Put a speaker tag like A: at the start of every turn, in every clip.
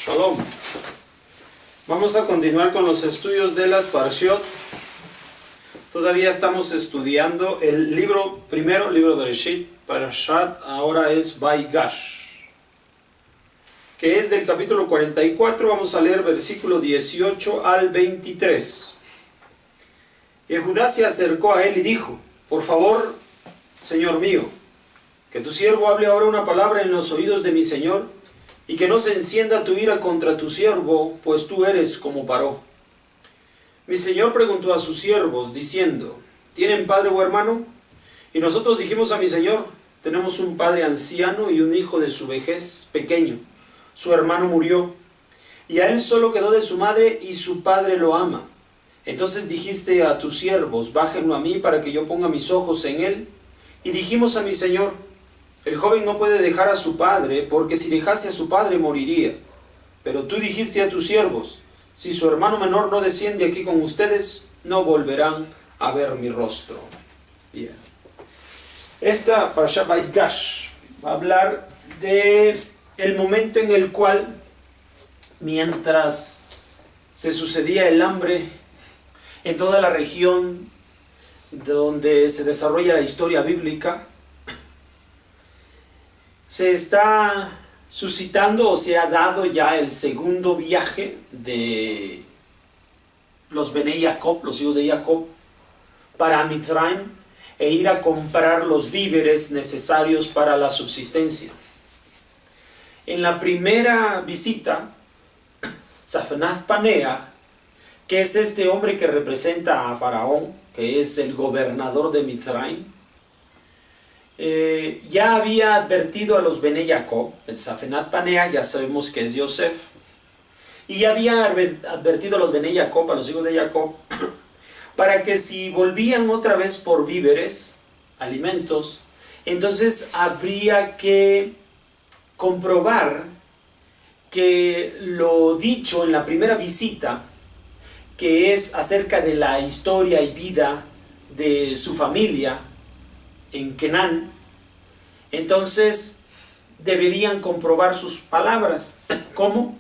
A: Shalom. Vamos a continuar con los estudios de las Parshiot. Todavía estamos estudiando el primero libro de Bereshit, Parashat, ahora es Vaigash, que es del capítulo 44. Vamos a leer versículo 18 al 23. Y Judá se acercó a él y dijo: por favor, Señor mío, que tu siervo hable ahora una palabra en los oídos de mi Señor, y que no se encienda tu ira contra tu siervo, pues tú eres como Paró. Mi Señor preguntó a sus siervos, diciendo: ¿tienen padre o hermano? Y nosotros dijimos a mi Señor: tenemos un padre anciano y un hijo de su vejez pequeño. Su hermano murió, y a él solo quedó de su madre, y su padre lo ama. Entonces dijiste a tus siervos: bájenlo a mí para que yo ponga mis ojos en él. Y dijimos a mi Señor: el joven no puede dejar a su padre, porque si dejase a su padre moriría. Pero tú dijiste a tus siervos: si su hermano menor no desciende aquí con ustedes, no volverán a ver mi rostro. Bien. Esta Parashat Vaigash va a hablar de el momento en el cual, mientras se sucedía el hambre en toda la región donde se desarrolla la historia bíblica, se está suscitando o se ha dado ya el segundo viaje de los Benei Jacob, los hijos de Jacob, para Mitzrayim, e ir a comprar los víveres necesarios para la subsistencia. En la primera visita, Safnath Paneah, que es este hombre que representa a Faraón, que es el gobernador de Mitzrayim, ya había advertido a los Benei Jacob. El Safnath Paneah ya sabemos que es Yosef, y ya había advertido a los Benei Jacob, a los hijos de Jacob, para que si volvían otra vez por víveres, alimentos, entonces habría que comprobar que lo dicho en la primera visita, que es acerca de la historia y vida de su familia en Canaán, entonces deberían comprobar sus palabras. ¿Cómo?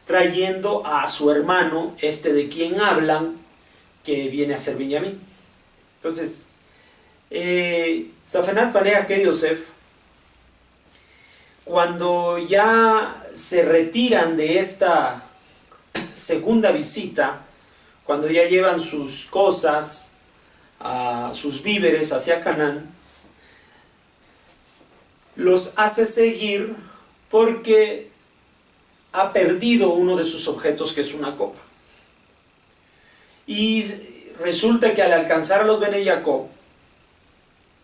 A: Trayendo a su hermano, de quien hablan, que viene a ser Benjamín. Entonces, Safnath Paneah, que Yosef, cuando ya se retiran de esta segunda visita, cuando ya llevan sus cosas, sus víveres hacia Canaán, los hace seguir porque ha perdido uno de sus objetos, que es una copa. Y resulta que al alcanzar a los Benei Jacob,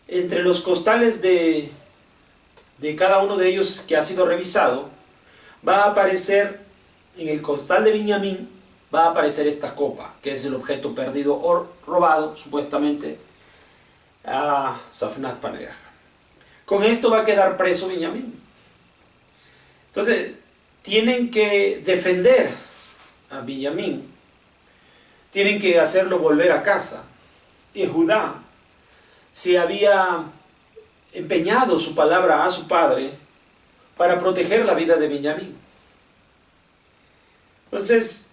A: entre los costales de cada uno de ellos que ha sido revisado, va a aparecer, en el costal de Benjamín, va a aparecer esta copa, que es el objeto perdido o robado, supuestamente, a Safnath Paneah. Con esto va a quedar preso Benjamín. Entonces, tienen que defender a Benjamín, tienen que hacerlo volver a casa. Y Judá se había empeñado su palabra a su padre para proteger la vida de Benjamín. Entonces,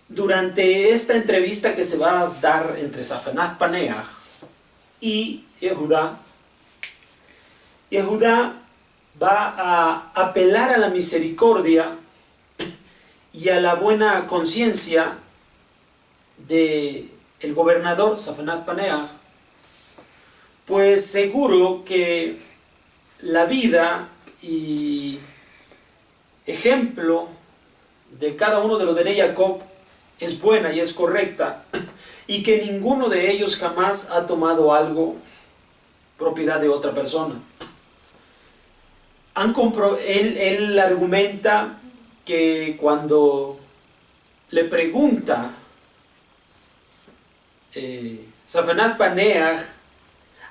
A: durante esta entrevista que se va a dar entre Safnath Paneah y Yehudá, Yehudá va a apelar a la misericordia y a la buena conciencia del gobernador Safnath Paneah, pues seguro que la vida y ejemplo de cada uno de los Benei Jacob es buena y es correcta, y que ninguno de ellos jamás ha tomado algo propiedad de otra persona. Él argumenta que cuando le pregunta Safnath Paneah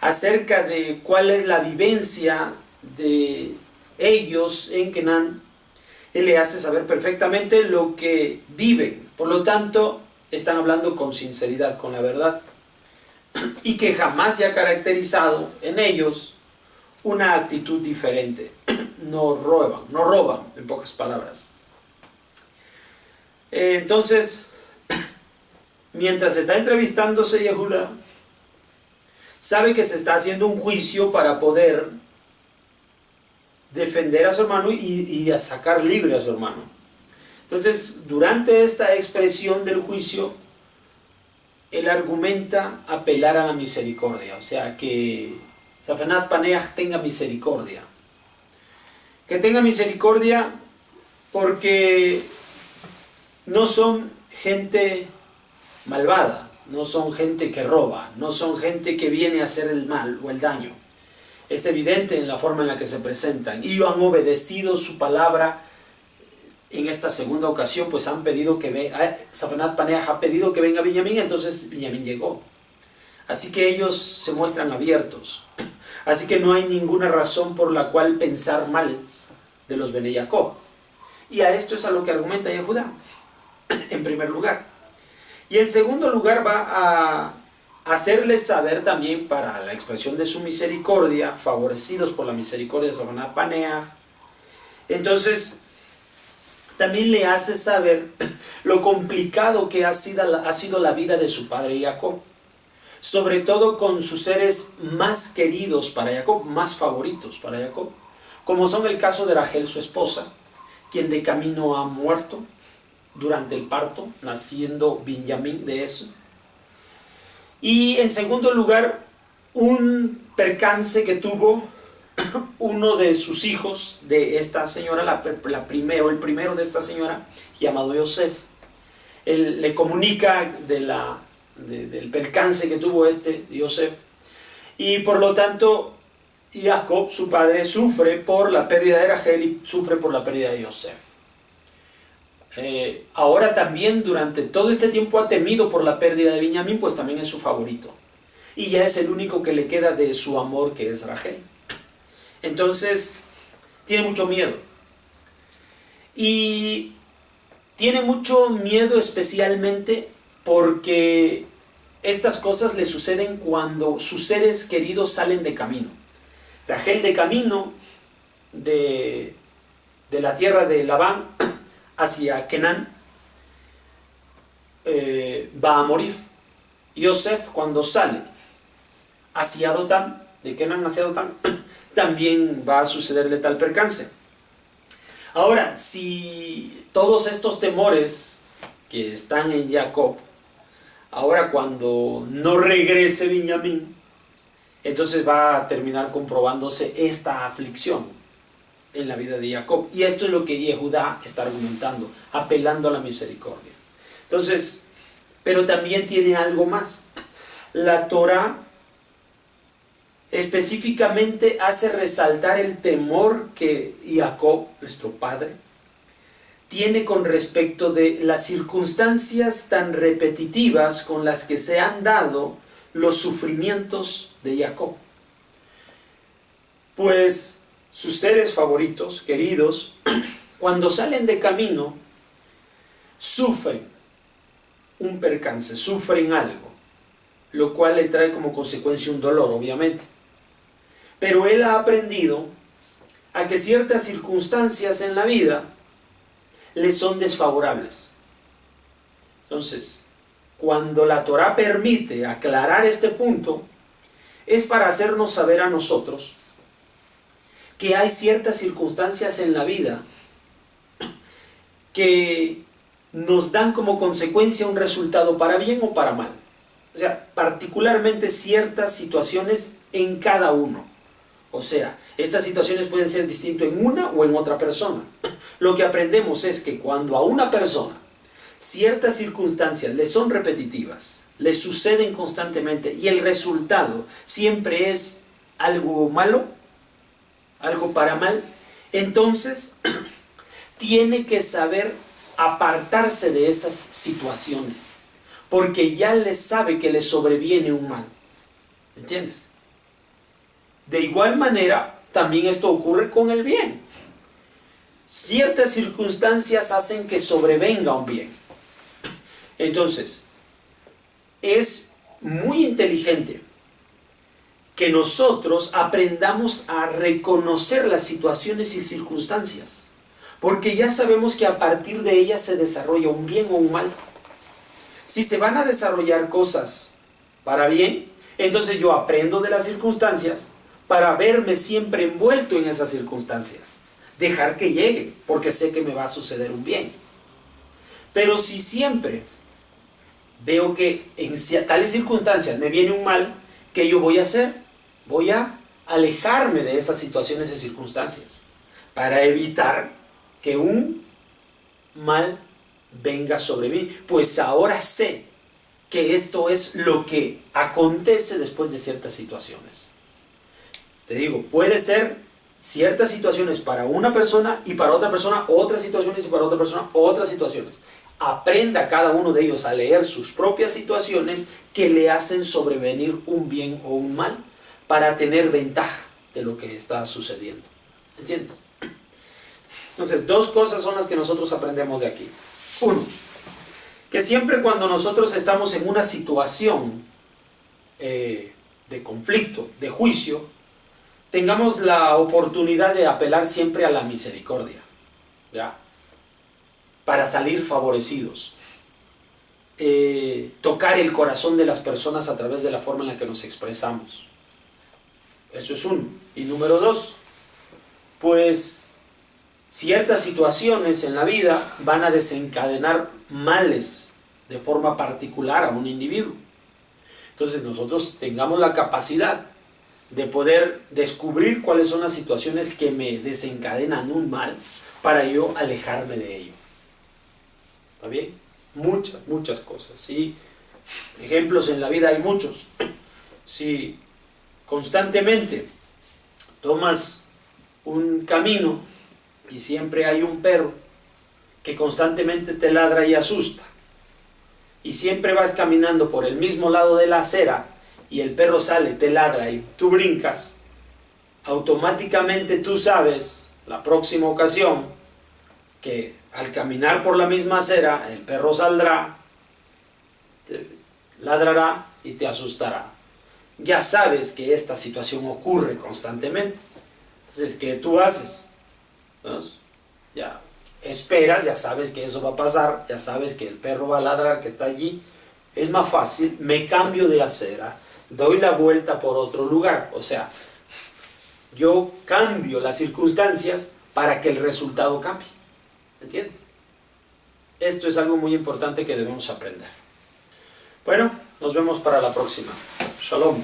A: acerca de cuál es la vivencia de ellos en Canaán, él le hace saber perfectamente lo que viven. Por lo tanto, están hablando con sinceridad, con la verdad, y que jamás se ha caracterizado en ellos una actitud diferente. No roban, en pocas palabras. Entonces, mientras está entrevistándose Yehuda, sabe que se está haciendo un juicio para poder defender a su hermano y a sacar libre a su hermano. Entonces, durante esta expresión del juicio, él argumenta apelar a la misericordia, o sea, que Safenat Paneach tenga misericordia. Que tenga misericordia porque no son gente malvada, no son gente que roba, no son gente que viene a hacer el mal o el daño. Es evidente en la forma en la que se presentan. Y han obedecido su palabra en esta segunda ocasión, pues han pedido que venga, Safenat Paneach ha pedido que venga Binyamin, entonces Binyamin llegó. Así que ellos se muestran abiertos. Así que no hay ninguna razón por la cual pensar mal de los Bene Jacob. Y a esto es a lo que argumenta Yehuda, en primer lugar. Y en segundo lugar va a hacerles saber también, para la expresión de su misericordia, favorecidos por la misericordia de Safenat Paneach. Entonces, también le hace saber lo complicado que ha sido la vida de su padre Jacob. Sobre todo con sus seres más queridos para Jacob, más favoritos para Jacob, como son el caso de Rachel, su esposa, quien de camino ha muerto durante el parto, naciendo Binyamin de eso. Y en segundo lugar, un percance que tuvo uno de sus hijos de esta señora, el primero de esta señora, llamado Yosef. Él le comunica del percance que tuvo Yosef, y por lo tanto Jacob, su padre, sufre por la pérdida de Rachel y sufre por la pérdida de Yosef. Ahora también durante todo este tiempo ha temido por la pérdida de Binyamin, pues también es su favorito y ya es el único que le queda de su amor, que es Rachel. Entonces tiene mucho miedo, y tiene mucho miedo especialmente porque estas cosas le suceden cuando sus seres queridos salen de camino. Rachel, de camino de la tierra de Labán hacia Kenán, va a morir. Yosef, cuando sale hacia Dotán, de Kenán hacia Dotán, también va a sucederle tal percance. Ahora, si todos estos temores que están en Jacob, ahora cuando no regrese Binyamin, entonces va a terminar comprobándose esta aflicción en la vida de Jacob. Y esto es lo que Yehuda está argumentando, apelando a la misericordia. Entonces, pero también tiene algo más. La Torah específicamente hace resaltar el temor que Jacob, nuestro padre, tiene con respecto de las circunstancias tan repetitivas con las que se han dado los sufrimientos de Jacob. Pues sus seres favoritos, queridos, cuando salen de camino, sufren un percance, sufren algo, lo cual le trae como consecuencia un dolor, obviamente. Pero él ha aprendido a que ciertas circunstancias en la vida le son desfavorables. Entonces, cuando la Torah permite aclarar este punto, es para hacernos saber a nosotros que hay ciertas circunstancias en la vida que nos dan como consecuencia un resultado para bien o para mal. O sea, particularmente ciertas situaciones en cada uno. O sea, estas situaciones pueden ser distintas en una o en otra persona. Lo que aprendemos es que cuando a una persona ciertas circunstancias le son repetitivas, le suceden constantemente y el resultado siempre es algo malo, algo para mal, entonces tiene que saber apartarse de esas situaciones, porque ya le sabe que le sobreviene un mal. ¿Entiendes? De igual manera, también esto ocurre con el bien. Ciertas circunstancias hacen que sobrevenga un bien. Entonces, es muy inteligente que nosotros aprendamos a reconocer las situaciones y circunstancias, Porque ya sabemos que a partir de ella se desarrolla un bien o un mal. Si se van a desarrollar cosas para bien, entonces yo aprendo de las circunstancias para verme siempre envuelto en esas circunstancias. Dejar que llegue, porque sé que me va a suceder un bien. Pero si siempre veo que en tales circunstancias me viene un mal, ¿qué yo voy a hacer? Voy a alejarme de esas situaciones y circunstancias para evitar que un mal venga sobre mí. Pues ahora sé que esto es lo que acontece después de ciertas situaciones. Te digo, puede ser ciertas situaciones para una persona y para otra persona otras situaciones y para otra persona otras situaciones. Aprenda cada uno de ellos a leer sus propias situaciones que le hacen sobrevenir un bien o un mal para tener ventaja de lo que está sucediendo. ¿Entiendes? Entonces, dos cosas son las que nosotros aprendemos de aquí. Uno, que siempre cuando nosotros estamos en una situación de conflicto, de juicio, tengamos la oportunidad de apelar siempre a la misericordia, ¿ya? Para salir favorecidos. Tocar el corazón de las personas a través de la forma en la que nos expresamos. Eso es uno. Y número dos, pues ciertas situaciones en la vida van a desencadenar males de forma particular a un individuo. Entonces nosotros tengamos la capacidad de poder descubrir cuáles son las situaciones que me desencadenan un mal para yo alejarme de ello. ¿Está bien? Muchas cosas. ¿Sí? Ejemplos en la vida hay muchos. Si constantemente tomas un camino y siempre hay un perro que constantemente te ladra y asusta, y siempre vas caminando por el mismo lado de la acera y el perro sale, te ladra y tú brincas, automáticamente tú sabes la próxima ocasión que al caminar por la misma acera el perro saldrá, te ladrará y te asustará. Ya sabes que esta situación ocurre constantemente. Entonces, ¿qué tú haces? Entonces, ya esperas, ya sabes que eso va a pasar, ya sabes que el perro va a ladrar, que está allí. Es más fácil, me cambio de acera, doy la vuelta por otro lugar. O sea, yo cambio las circunstancias para que el resultado cambie. ¿Entiendes? Esto es algo muy importante que debemos aprender. Bueno, nos vemos para la próxima. Shalom.